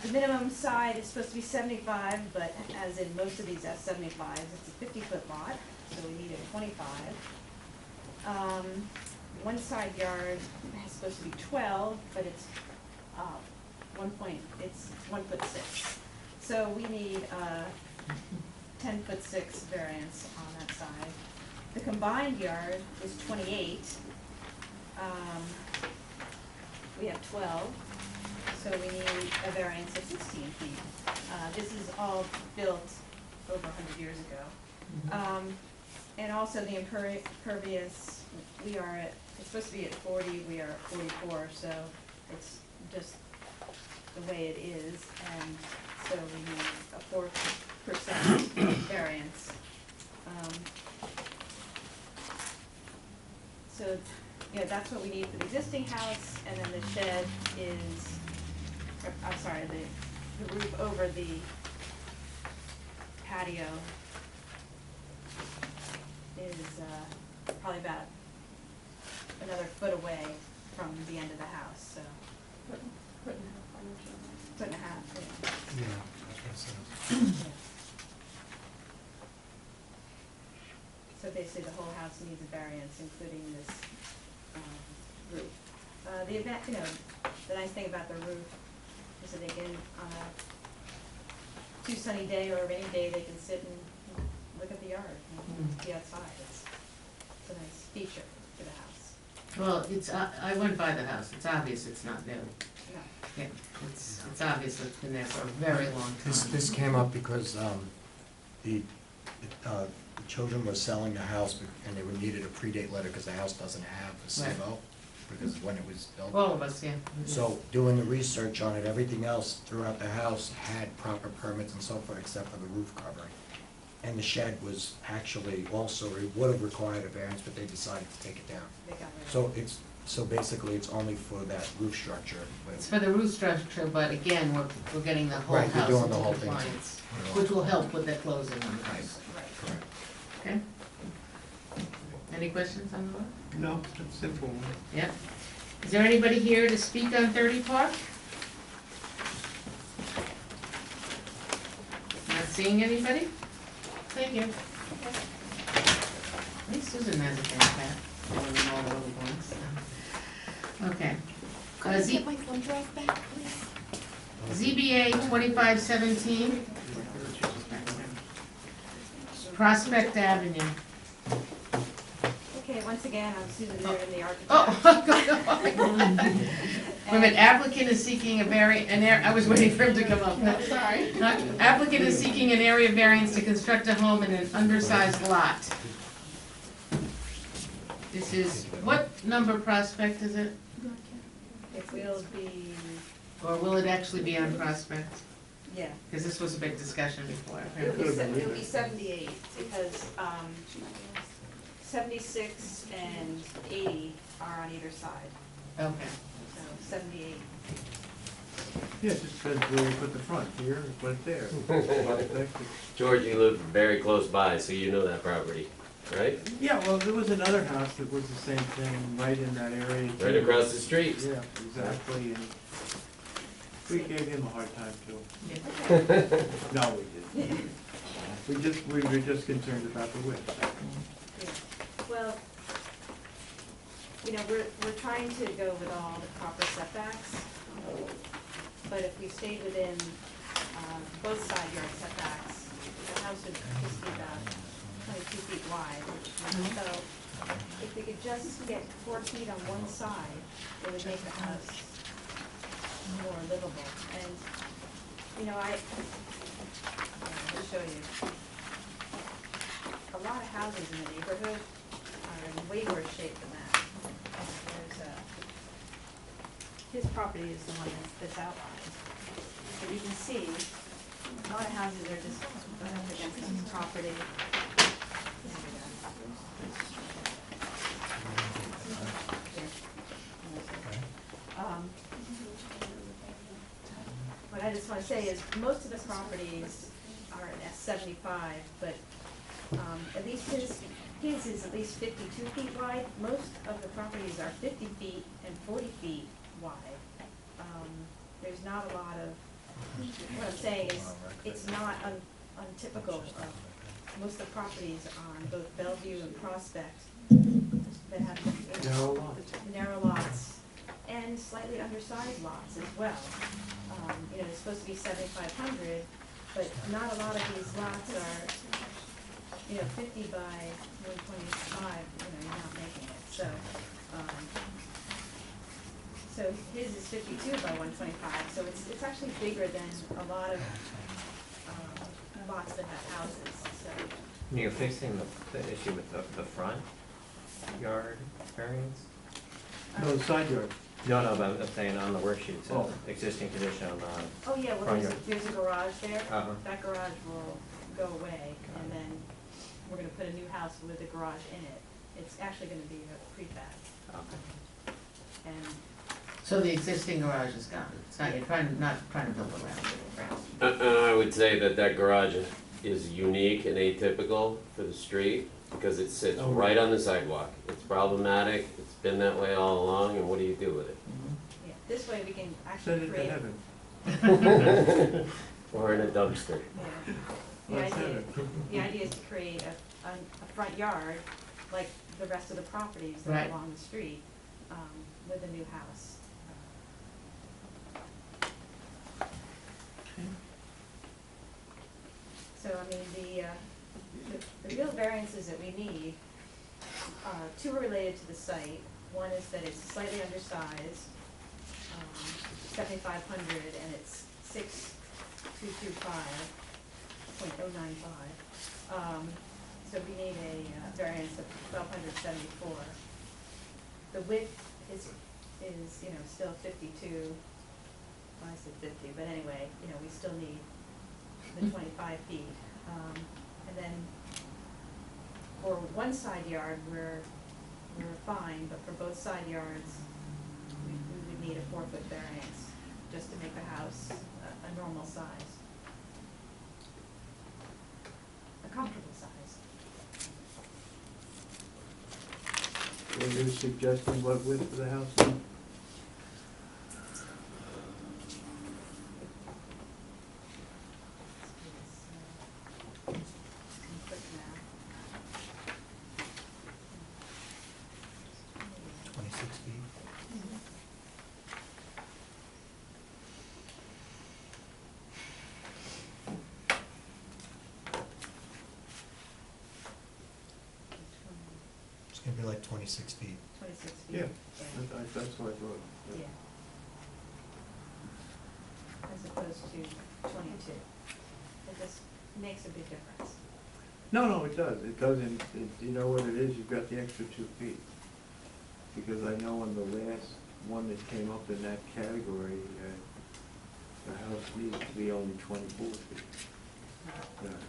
The minimum side is supposed to be 75, but as in most of these S75s, it's a 50-foot lot, so we need a 25. One side yard is supposed to be 12, but it's it's 1'6". So we need 10'6" variance on that side. The combined yard is 28. We have 12, so we need a variance of 16 feet. This is all built over 100 years ago. And also the impervious, it's supposed to be at 40, we are at 44, so it's just the way it is, and so we need a 4% variance. So, yeah, that's what we need for the existing house, and then the shed is, I'm sorry, the roof over the patio is probably about another foot away from the end of the house, so. Foot and a half, yeah. So basically, the whole house needs a variance, including this roof. The event, you know, the nice thing about the roof is that they can, on a too sunny day or a rainy day, they can sit and look at the yard and be outside. It's a nice feature for the house. Well, it's, I went by the house, it's obvious it's not new. No. Yeah, it's obvious it's been there for a very long time. This came up because the children were selling the house and they would needed a predate letter because the house doesn't have a CFO, because when it was built. All of us, yeah. So doing the research on it, everything else throughout the house had proper permits and so forth, except for the roof covering. And the shed was actually also, it would have required a variance, but they decided to take it down. They got rid of it. So basically, it's only for that roof structure. but- It's for the roof structure, but again, we're getting the whole Right, you're house doing into the whole thing. compliance, which will help with the closing on the house. Correct. Okay? Any questions on the law? No, it's simple. Yeah. Is there anybody here to speak on 30 Park? Not seeing anybody? Thank you. At least Susan has a pen pad, more than all the other ones. Okay. my thumb drive back, please? ZBA 2517, Prospect Avenue. Okay, once again, I'm Susan Reardon, the architect. Oh, wait a minute, applicant is seeking a I was waiting for him to come up. No, sorry. Applicant is seeking an area variance to construct a home in an undersized lot. This is, what number Prospect is it? It will be, Or will it actually be on Prospect? yeah. Because this was a big discussion before. It'll be 78, because 76 and 80 are on either side, Okay. so 78. Yeah, it just depends where you put the front, here, put it there. George, you live very close by, so you know that property, right? Yeah, well, there was another house that was the same thing, right in that area. Right across the street. Yeah, exactly, and we gave him a hard time too. Okay. No, we didn't. We were just concerned about the width. Well, you know, we're trying to go with all the proper setbacks, but if we stayed within both side yard setbacks, the house would just be about 22 feet wide, so if we could just get 4 feet on one side, it would make the house more livable. And, you know, I'll show you. A lot of houses in the neighborhood are in way worse shape than that. His property is the one that's outlined. But you can see, a lot of houses are just going up against his property. What I just want to say is, most of the properties are in S75, but at least his is at least 52 feet wide. Most of the properties are 50 feet and 40 feet wide. There's not a lot of, what I'm saying is, it's not untypical of most of the properties on both Bellevue and Prospect that have narrow lots and slightly undersized lots as well. You know, it's supposed to be 7,500, but not a lot of these lots are, you know, 50 by 125, you know, you're not making it. So his is 52 by 125, so it's actually bigger than a lot of lots that have houses, so. You're facing the issue with the front yard variance? No, the side yard. No, but I'm saying on the worksheet, so existing condition on the Oh, yeah, well, front yard. there's a garage there. Uh-huh. That garage will go away, and then we're gonna put a new house with a garage in it. It's actually gonna be a prefab. Okay. And So the existing garage is gone, it's not, you're not trying to build around it, right? And I would say that that garage is unique and atypical for the street because it sits Oh. right on the sidewalk. It's problematic, it's been that way all along, and what do you do with it? yeah, this way we can Send actually it to create. heaven. Or in a dumpster. Yeah. Let's have it. The idea is to create a front yard, like the rest of the properties that Right. are along the street, with a new house. So, I mean, the real variances that we need, two are related to the site. One is that it's slightly undersized, 7,500, and it's 6,225.095. So we need a variance of 1,274. The width is, still 52. Well, I said 50, but anyway, we still need the 25 feet. And then for one side yard, we're fine, but for both side yards, we would need a 4-foot variance just to make the house a normal size, a comfortable size. Are you suggesting what width for the house? Quick math. 26 feet. It's gonna be like 26 feet. 26 feet. Yeah, that's what I thought. Yeah. As opposed to 22. It just makes a big difference. No, it does, and you know what it is, you've got the extra 2 feet. Because I know on the last one that came up in that category, the house needs to be only 24 feet.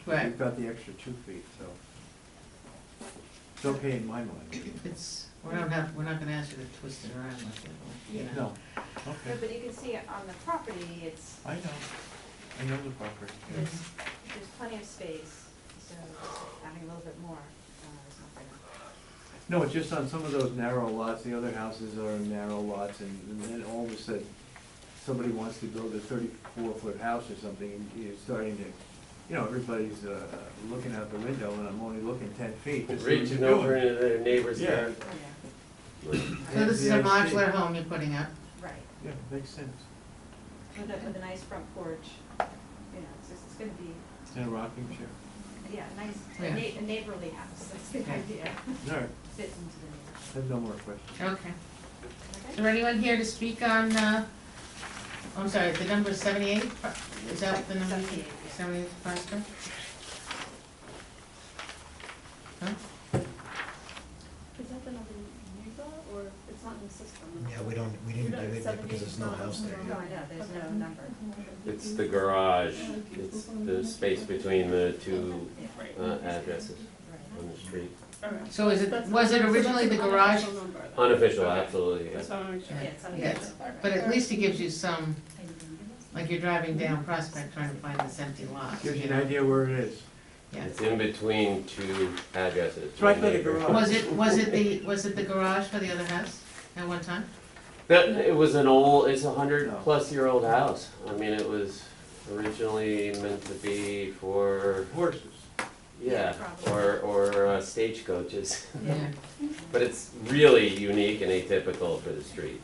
Right. You've got the extra 2 feet, so it's okay in my mind. We're not gonna ask you to twist it around like that, you know. No, No, okay, but you can see on the property, I know the property. there's plenty of space, so having a little bit more is not gonna. No, it's just on some of those narrow lots, the other houses are narrow lots, and then all of a sudden, somebody wants to build a 34-foot house or something, and you're starting to, everybody's looking out the window, and I'm only looking 10 feet. to see what Reaching you're over doing. into their neighbor's Yeah. yard. So this is a Yeah, I see. modular home you're putting up? Right. Yeah, makes sense. With a nice front porch, it's gonna be, And a rocking chair. yeah, nice, Yeah. a neighborly house, that's the Okay. idea. All right, Fit into the neighborhood. I have no more questions. Okay. Okay? Is there anyone here to speak on, I'm sorry, the number 78? Is that the number? 78, yeah. 78 Prospect? Huh? Is that the number you got, or it's not in the system? Yeah, we didn't give it yet because there's no house there. No, I know, there's no number. It's the garage, it's the space between the two addresses on the street. So was it originally the garage? Unofficial, absolutely, yeah. That's how I make sure. Yeah, it's on the Yes, but at least it gives you some, like you're driving down Prospect trying to find this empty lot. Gives you an idea where it is. Yeah. It's in between two addresses. It's right by the Neighbor. garage. Was it the garage for the other house at one time? It was it's a 100-plus-year-old No. house. I mean, it was originally meant to be for, Horses. yeah, or stagecoaches. Yeah. But it's really unique and atypical for the street.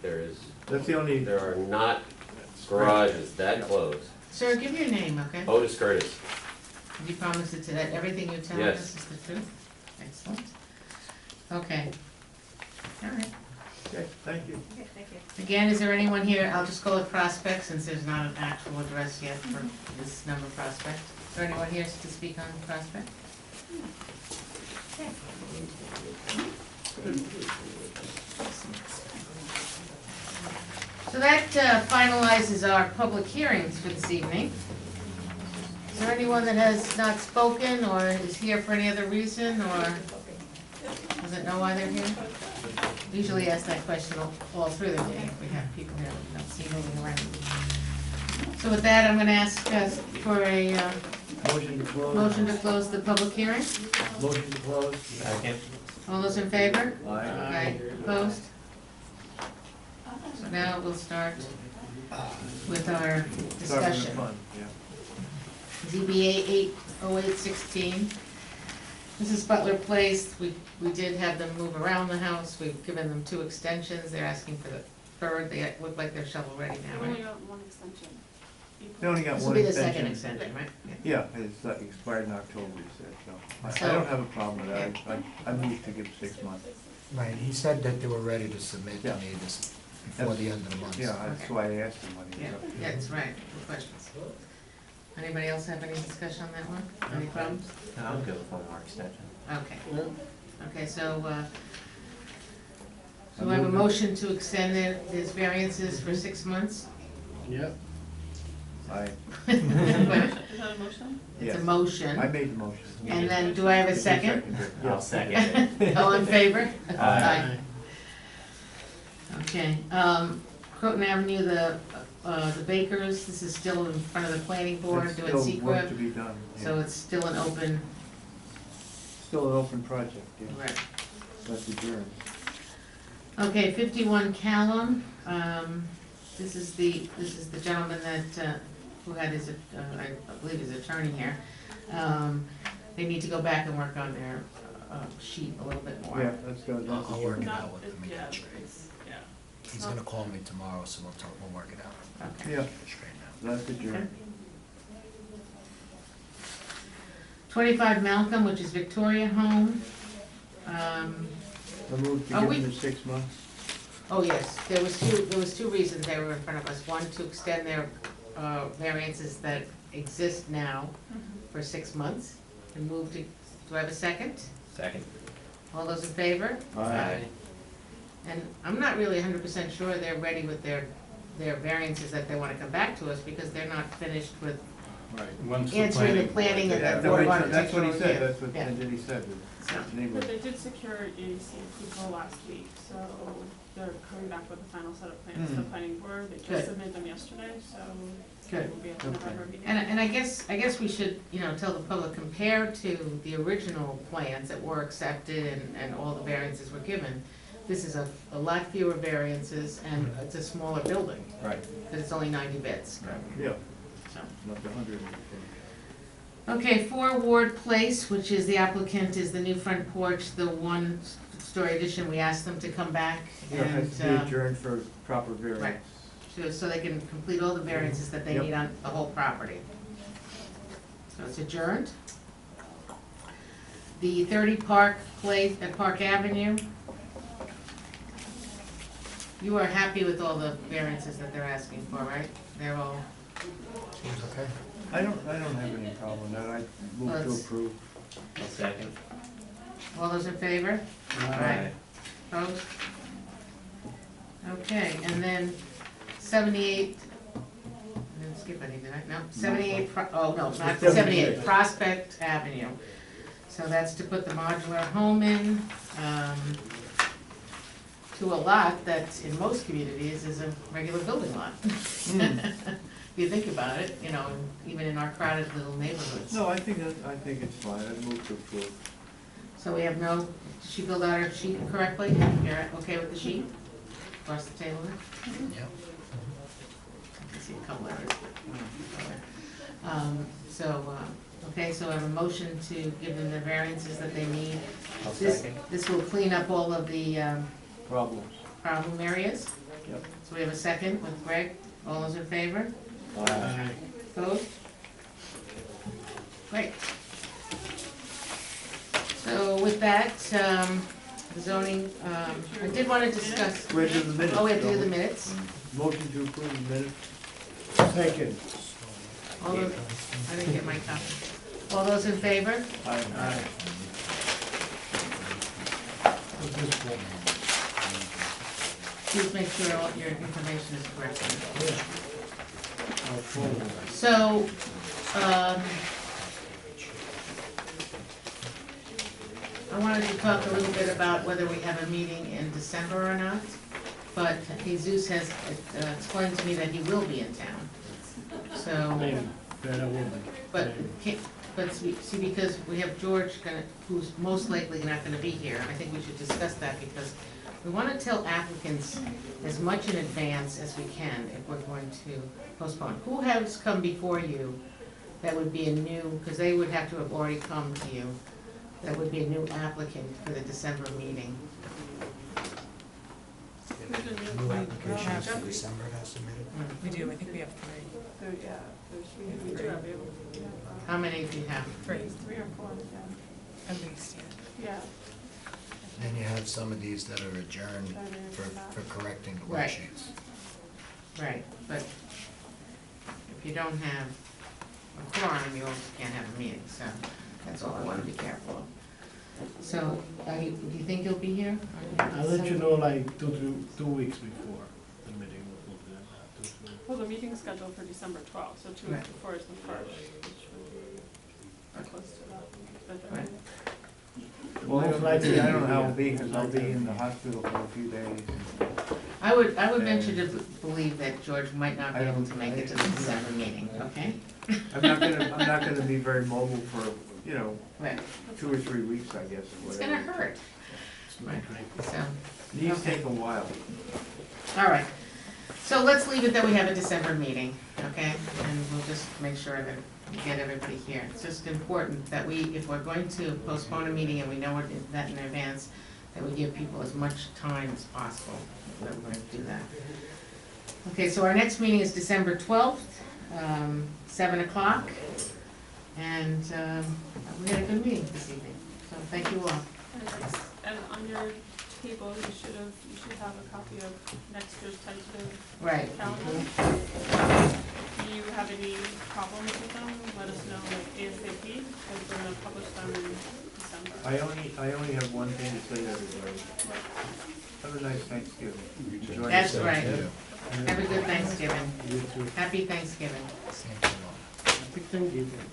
That's the only. There are not garages that close. Sir, give your name, okay? Otis Curtis. You promise that everything you're telling Yes. us is the truth? Excellent. Okay. All right. Okay, thank you. Okay, thank you. Again, is there anyone here, I'll just call it Prospect since there's not an actual address yet for this number Prospect. Is there anyone here to speak on Prospect? So that finalizes our public hearings for this evening. Is there there anyone that has not spoken or is here for any other reason or doesn't know why they're here? Usually ask that question all through the meeting if we have people here we don't see moving around. So with that, I'm gonna ask us for a motion to close the public hearing. Motion to close. Second. All those in favor? Aye. Opposed? So now we'll start with our discussion. ZBA 80816. This is Butler Place. We did have them move around the house. We've given them 2 extensions. They're asking for the third. They look like they're shovel ready now, We only right? got one extension. They only got This one will be the extension. second extension, right? Yeah, it's expired in October, he said, so So- I don't have a problem with that. I moved to give 6 months. Right, he said that they were ready to submit to Yeah. me this, before the end of the month. Yeah, that's why I asked him when he Yeah, was up here. that's right. Good questions. Anybody else have any discussion on that one? Any problems? No, I'm good with one more extension. Okay. Okay, so I have a motion to extend these variances for 6 months? Yep. Aye. Is that a motion? It's Yes. a motion. I made the motion. And then, do I have a You second? seconded it. I'll second it. All in favor? Aye. Okay, Croton Avenue, the Bakers, this is still in front of the planning board There's doing still work to secret, be done. so yeah. it's still an open, Still an open project, yeah. right. That's adjourned. Okay, 51 Callum, this is the gentleman that, who had his, I believe his attorney here. They need to go back and work on their sheet a little bit more. Yeah, that's good. That's I'll work it Not- out with him. and yeah, get it straight. it's- yeah. He's gonna call me tomorrow, so we'll work it out. Okay. Yeah, Straighten out. that's adjourned. 25 Malcolm, which is Victoria Home. I moved to Are give we- them the 6 months. Oh, yes, there was two reasons they were in front of us. One, to extend their variances that exist now for 6 months, and move to, do I have a second? Second. All those in favor? Aye. And I'm not really 100% sure they're ready with their variances that they wanna come back to us, because they're not finished with Right. answering the planning and Yeah, the Board of that's what he Architectural said, Review. that's what, Yeah. and then he said, So- his neighbor. But they did secure EAC approval last week, so they're coming back with the final set of plans to the planning board. They Good. just submitted them yesterday, so Good. it will be at the Okay. November meeting. And I guess we should, tell the public, compared to the original plans that were accepted and all the variances were given, this is a lot fewer variances and it's a smaller building, Right. because it's only 90 beds, Yeah, so. not the 100. Okay, 4 Ward Place, which is the applicant, is the new front porch, the 1-story addition. We asked them to come back Yeah, it has to be and, adjourned for proper variance. right. So they can complete all the variances that they Yep. need on the whole property. So it's adjourned. The 30 Park Place, at Park Avenue. You are happy with all the variances that they're asking for, right? They're all, Seems okay. I don't have any problem with that, I move to Let's- approve. I'll second. all those in favor? Aye. Opposed? Okay, and then 78, I didn't skip any, did I? No, 78, oh, no, not 78, Prospect Avenue. So that's to put the modular home in, to a lot that in most communities is a regular building lot. If you think about it, even in our crowded little neighborhoods. No, I think it's fine, I move to approve. So we have no, did she build out her sheet correctly? You're okay with the sheet? Across the table there? Yep. I can see a couple others. Okay, so I have a motion to give them the variances that they need. I'll This- second. This will clean up all of the Problems. problem areas. Yep. So we have a second with Greg. All those in favor? Aye. Opposed? Great. So with that, the zoning, I did want to discuss. We have to do the minutes. Oh, we have to do don't the we? minutes. Motion to approve the minutes. Second. All those, I didn't get my copy. All those in favor? Aye. Please make sure all your information is correct. So, I wanted to talk a little bit about whether we have a meeting in December or not, but Jesus has explained to me that he will be in town. So, but see, because we have George who's most likely not gonna be here, I think we should discuss that, because we wanna tell applicants as much in advance as we can if we're going to postpone. Who has come before you that would be a new, because they would have to have already come to you, that would be a new applicant for the December meeting? New applications for December has submitted. We do, I think we have three. We do have you. How many do you have? Three. 3 or 4, yeah. At least, yeah. Yeah. Then you have some of these that are adjourned for correcting the Right. worksheets. Right, but if you don't have a quorum, you also can't have a meeting, so that's all I want to be careful of. So, do you think you'll be here? I'll let you know like 2 weeks before the meeting will be done. Well, the meeting's scheduled for December 12th, so 2 Right. weeks before is the first, which would be close to that. Right. Most likely, I don't know how it'll be, because I'll be in the hospital for a few days. I would venture to believe that George might not be able to make it to the December meeting, okay? I'm not gonna be very mobile for, Right. 2 or 3 weeks, I guess, or It's whatever. gonna hurt. Right, so, These take a while. all right. So let's leave it that we have a December meeting, okay? And we'll just make sure that we get everybody here. It's just important that if we're going to postpone a meeting and we know that in advance, that we give people as much time as possible, that we're going to do that. Okay, so our next meeting is December 12th, 7 o'clock. And we had a good meeting this evening, so thank you all. And on your table, you should have a copy of next year's tentative Right. calendar. Do you have any problems with them? Let us know like ASAP, because we're gonna publish them in December. I only have one thing to say to everybody. Have a nice Thanksgiving. Enjoy That's yourself. right. Have a good Thanksgiving. Happy Thanksgiving. Happy Thanksgiving.